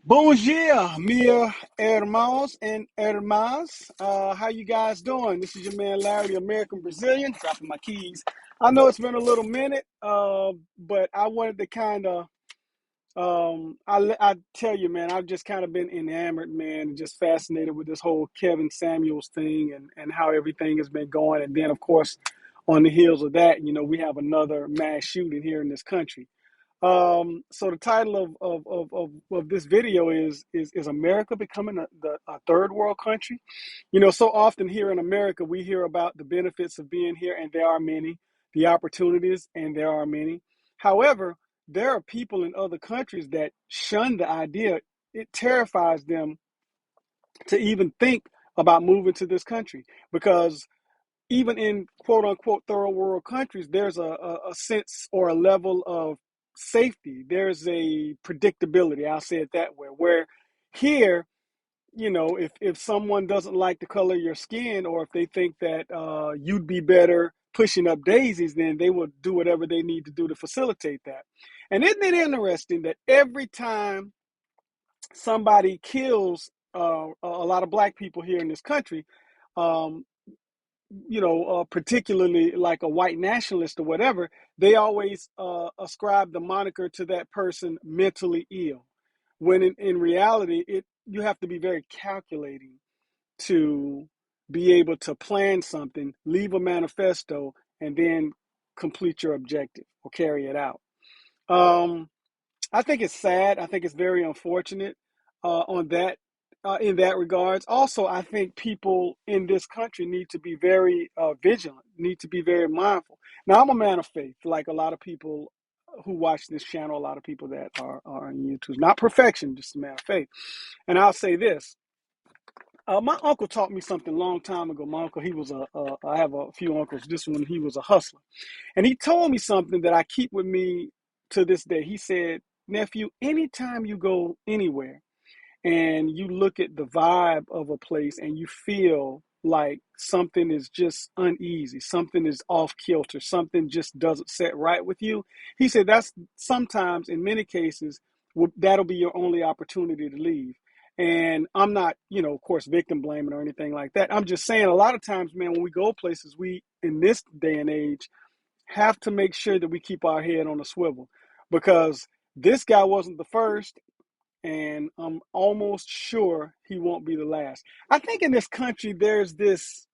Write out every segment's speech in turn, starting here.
Bom dia, mia hermanos and hermanas. How you guys doing? This is your man Larry, the American Brazilian, dropping my keys. I know it's been a little minute, but I wanted to kind of, I tell you, man, I've just kind of been enamored, man, and just fascinated with this whole Kevin Samuels thing and how everything has been going. And then, of course, on the heels of that, we have another mass shooting here in this country. So the title of this video is America becoming a third world country? So often here in America we hear about the benefits of being here, and there are many, the opportunities, and there are many. However, there are people in other countries that shun the idea. It terrifies them to even think about moving to this country because even in quote unquote third world countries, there's a sense or a level of safety. There's a predictability, I'll say it that way, where here, if someone doesn't like the color of your skin, or if they think that you'd be better pushing up daisies, then they will do whatever they need to do to facilitate that. And isn't it interesting that every time somebody kills a lot of black people here in this country, um, particularly like a white nationalist or whatever, they always ascribe the moniker to that person mentally ill. When in reality, you have to be very calculating to be able to plan something, leave a manifesto, and then complete your objective or carry it out. Um, I think it's sad. I think it's very unfortunate on that in that regards. Also, I think people in this country need to be very vigilant, need to be very mindful. Now, I'm a man of faith, like a lot of people who watch this channel, a lot of people that are on YouTube. Not perfection, just a man of faith. And I'll say this. My uncle taught me something a long time ago. My uncle, he was I have a few uncles. This one, he was a hustler. And he told me something that I keep with me to this day. He said, nephew, anytime you go anywhere and you look at the vibe of a place and you feel like something is just uneasy, something is off kilter, something just doesn't set right with you, he said that's sometimes, in many cases, that'll be your only opportunity to leave. And I'm not, of course, victim blaming or anything like that. I'm just saying a lot of times, man, when we go places, we, in this day and age, have to make sure that we keep our head on a swivel because this guy wasn't the first, and I'm almost sure he won't be the last. I think in this country, there's this,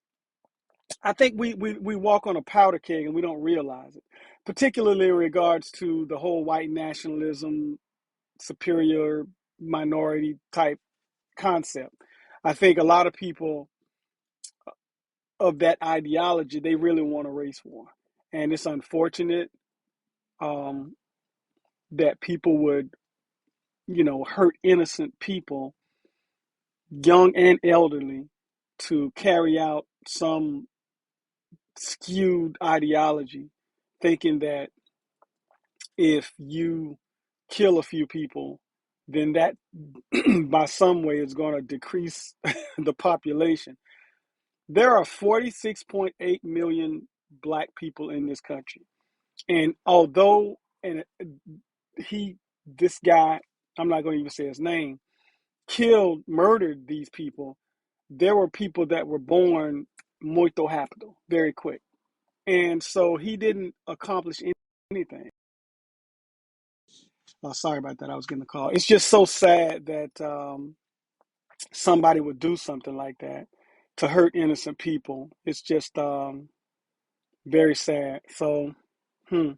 I think we walk on a powder keg and we don't realize it, particularly in regards to the whole white nationalism, superior minority type concept. I think a lot of people of that ideology, they really want a race war. And it's unfortunate um, that people would, hurt innocent people, young and elderly, to carry out some skewed ideology, thinking that if you kill a few people, then that by some way is going to decrease the population. There are 46.8 million black people in this country. And although and he this guy, I'm not going to even say his name, murdered these people, there were people that were born muito rápido, very quick. And so he didn't accomplish anything. Sorry about that. I was getting a call. It's just so sad that somebody would do something like that to hurt innocent people. It's just very sad. So, hmm,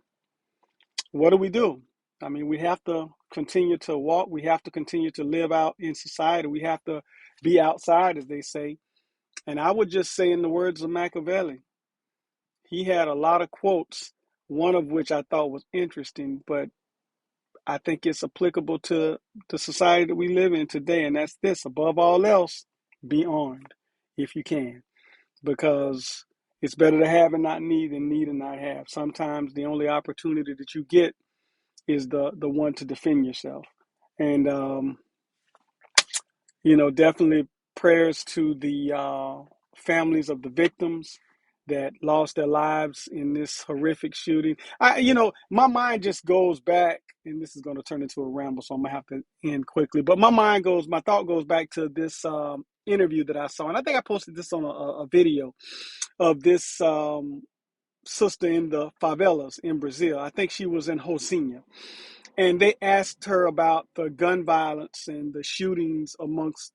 what do we do? I mean, we have to continue to walk. We have to continue to live out in society. We have to be outside, as they say. And I would just say, in the words of Machiavelli, he had a lot of quotes, one of which I thought was interesting, but I think it's applicable to the society that we live in today. And that's this: above all else, be armed if you can, because it's better to have and not need than need and not have. Sometimes the only opportunity that you get is the one to defend yourself. And definitely prayers to the families of the victims, that lost their lives in this horrific shooting. My mind just goes back, and this is going to turn into a ramble, so I'm gonna have to end quickly. But my thought goes back to this interview that I saw, and I think I posted this on a video of this sister in the favelas in Brazil. I think she was in Rocinha, and they asked her about the gun violence and the shootings amongst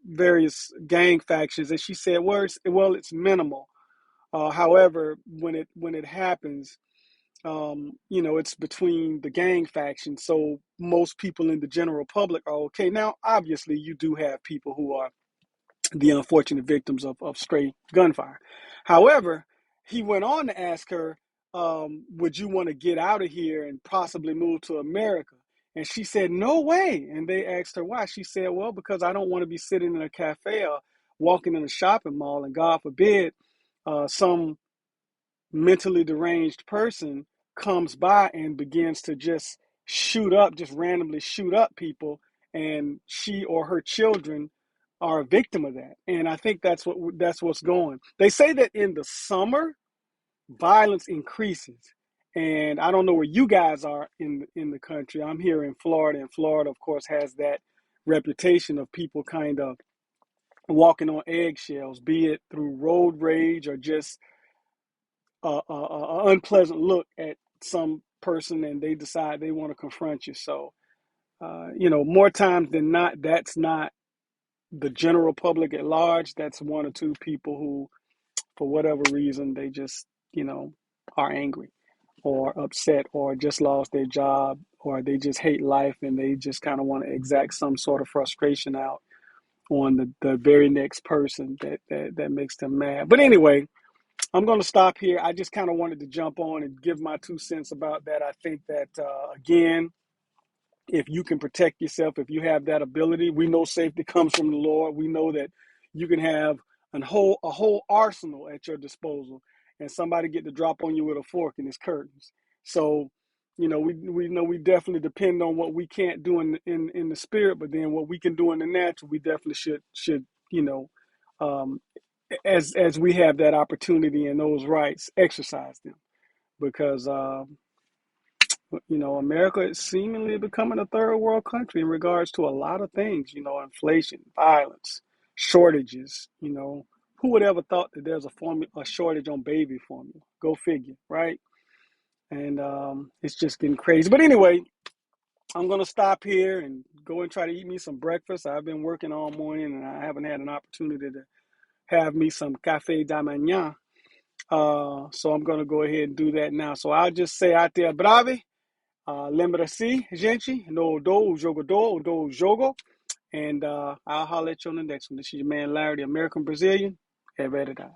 various gang factions, and she said, "Well, it's minimal. However, when it happens, it's between the gang factions. So most people in the general public are okay. Now, obviously, you do have people who are the unfortunate victims of stray gunfire. However, he went on to ask her, would you want to get out of here and possibly move to America? And she said, no way. And they asked her why. She said, well, because I don't want to be sitting in a cafe or walking in a shopping mall, and God forbid, some mentally deranged person comes by and begins to just randomly shoot up people, and she or her children are a victim of that. And I think that's what's going. They say that in the summer, violence increases. And I don't know where you guys are in the country. I'm here in Florida, and Florida, of course, has that reputation of people kind of walking on eggshells, be it through road rage or just a unpleasant look at some person, and they decide they want to confront you. So, more times than not, that's not the general public at large. That's one or two people who, for whatever reason, they just, are angry or upset or just lost their job, or they just hate life and they just kind of want to exact some sort of frustration out on the very next person that makes them mad. But anyway, I'm going to stop here. I just kind of wanted to jump on and give my 2 cents about that. I think that, again, if you can protect yourself, if you have that ability, we know safety comes from the Lord. We know that you can have a whole arsenal at your disposal, and somebody get to drop on you with a fork and it's curtains. So, we know we definitely depend on what we can't do in the spirit, but then what we can do in the natural, we definitely should um, as we have that opportunity and those rights, exercise them, because America is seemingly becoming a third world country in regards to a lot of things, inflation, violence, shortages. Who would ever thought that there's a shortage on baby formula? Go figure, right? And it's just getting crazy. But anyway, I'm going to stop here and go and try to eat me some breakfast. I've been working all morning and I haven't had an opportunity to have me some café da manhã. So I'm going to go ahead and do that now. So I'll just say out there, brave. Lembra-se, gente, no do jogador, do jogo. And I'll holler at you on the next one. This is your man Larry, the American Brazilian. É verdade.